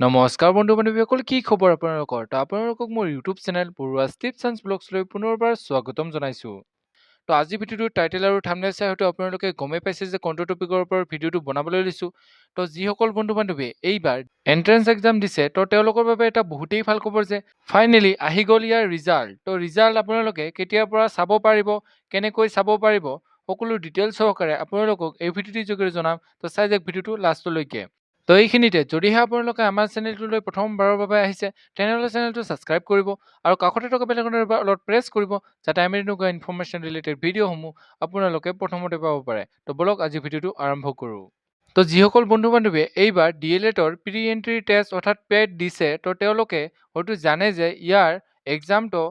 নমস্কাৰ বন্ধু বান্ধৱীসকল, কি খবৰ আপোনালোকৰ? তো আপোনালোকক মোৰ YouTube channel Baruah tips and ব্লগছলৈ পুনৰবাৰ স্বাগতম জনাইছোঁ। তো আজি ভিডিঅ'টোৰ টাইটেল আৰু থাম্বনেল চাই হয়তো আপোনালোকে গমেই পাইছে যে কোনটো টপিকৰ ওপৰত ভিডিঅ'টো বনাবলৈ লৈছোঁ। তো যিসকল বন্ধু বান্ধৱীয়ে এইবাৰ এণ্ট্ৰেন্স এক্সাম দিছে, তো তেওঁলোকৰ বাবে এটা বহুতেই ভাল খবৰ যে ফাইনেলি আহি গ'ল ইয়াৰ ৰিজাল্ট। তো ৰিজাল্ট আপোনালোকে কেতিয়াৰ পৰা চাব পাৰিব, কেনেকৈ চাব পাৰিব, সকলো ডিটেইলছ সহকাৰে আপোনালোকক এই ভিডিঅ'টিৰ যোগেৰে জনাম। তো চাই যাওক ভিডিঅ'টো লাষ্টলৈকে। তো এইখিনিতে যদিহে আপোনালোকে আমাৰ চেনেলটোলৈ প্ৰথমবাৰৰ বাবে আহিছে, তেনেহ'লে চেনেলটো ছাবস্ক্ৰাইব কৰিব আৰু কাষতে থকা বেল আইকনৰ অলপ প্ৰেছ কৰিব, যাতে আমি এনেকুৱা ইনফৰমেশ্যন ৰিলেটেড ভিডিঅ'সমূহ আপোনালোকে প্ৰথমতে পাব পাৰে। তো বলক আজি ভিডিঅ'টো আৰম্ভ কৰোঁ। তো যিসকল বন্ধু বান্ধৱীয়ে এইবাৰ DLEDৰ প্ৰি এণ্ট্ৰি টেষ্ট অৰ্থাৎ পেট দিছে, তো তেওঁলোকে হয়তো জানে যে ইয়াৰ এক্সামটো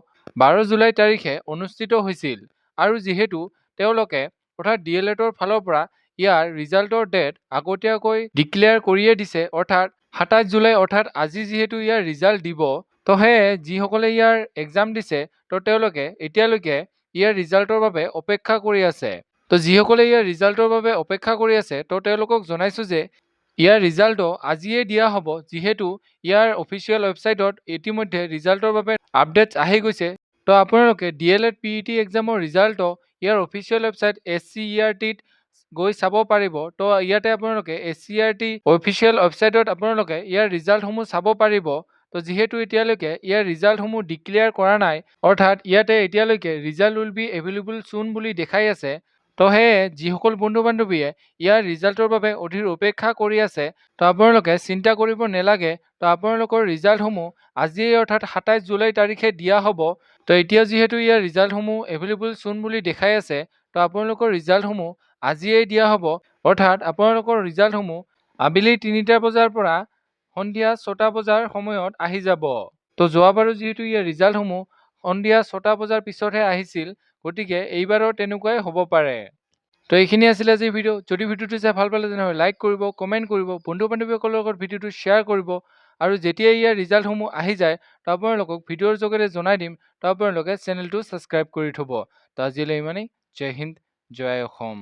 12 জুলাই তাৰিখে অনুষ্ঠিত হৈছিল আৰু যিহেতু তেওঁলোকে অৰ্থাৎ DLEDৰ ফালৰ পৰা ইয়াৰ ৰিজাল্টৰ ডেট আগতীয়াকৈ ডিক্লেয়াৰ কৰিয়ে দিছে, অৰ্থাৎ 27 জুলাই, অৰ্থাৎ আজি যিহেতু ইয়াৰ ৰিজাল্ট দিব, তো সেয়ে যিসকলে ইয়াৰ এক্সাম দিছে, তো তেওঁলোকে এতিয়ালৈকে ইয়াৰ ৰিজাল্টৰ বাবে অপেক্ষা কৰি আছে। তো যিসকলে ইয়াৰ ৰিজাল্টৰ বাবে অপেক্ষা কৰি আছে, তো তেওঁলোকক জনাইছোঁ যে ইয়াৰ ৰিজাল্টটো আজিয়ে দিয়া হ'ব, যিহেতু ইয়াৰ অফিচিয়েল ৱেবছাইটত ইতিমধ্যে ৰিজাল্টৰ বাবে আপডেটছ আহি গৈছে। তো আপোনালোকে DLED PET এক্সামৰ ৰিজাল্টটো ইয়াৰ অফিচিয়েল ৱেবছাইট SCERT-ত গৈ চাব পাৰিব। তো ইয়াতে আপোনালোকে SCERT অফিচিয়েল ৱেবছাইটত আপোনালোকে ইয়াৰ ৰিজাল্টসমূহ চাব পাৰিব। তো যিহেতু এতিয়ালৈকে ইয়াৰ ৰিজাল্টসমূহ ডিক্লেয়াৰ কৰা নাই, অৰ্থাৎ ইয়াতে এতিয়ালৈকে ৰিজাল্ট উইল বি এভেইলেবল চুন বুলি দেখাই আছে। তো সেয়ে যিসকল বন্ধু বান্ধৱীয়ে ইয়াৰ ৰিজাল্টৰ বাবে অধীৰ অপেক্ষা কৰি আছে, তো আপোনালোকে চিন্তা কৰিব নালাগে। তো আপোনালোকৰ ৰিজাল্টসমূহ আজিয়ে অৰ্থাৎ 27 জুলাই তাৰিখে দিয়া হ'ব। তো এতিয়া যিহেতু ইয়াৰ ৰিজাল্টসমূহ এভেইলেবল চুন বুলি দেখাই আছে, তো আপোনালোকৰ ৰিজাল্টসমূহ আজিয়েই দিয়া হ'ব, অৰ্থাৎ আপোনালোকৰ ৰিজাল্টসমূহ আবেলি 3টা বজাৰ পৰা সন্ধিয়া 6টা বজাৰ সময়ত আহি যাব। তো যোৱাবাৰো যিহেতু ইয়াৰ ৰিজাল্টসমূহ সন্ধিয়া 6টা বজাৰ পিছতহে আহিছিল, গতিকে এইবাৰো তেনেকুৱাই হ'ব পাৰে। তো এইখিনি আছিলে আজিৰ ভিডিঅ'। যদি ভিডিঅ'টো চাই ভাল পালে তেনেহ'লে লাইক কৰিব, কমেণ্ট কৰিব, বন্ধু বান্ধৱীসকলৰ লগত ভিডিঅ'টো শ্বেয়াৰ কৰিব আৰু যেতিয়াই ইয়াৰ ৰিজাল্টসমূহ আহি যায়, তো আপোনালোকক ভিডিঅ'ৰ যোগেৰে জনাই দিম। তো আপোনালোকে চেনেলটো ছাবস্ক্ৰাইব কৰি থ'ব। তো আজিলৈ ইমানেই। জয় হিন্দ, জয় অসম।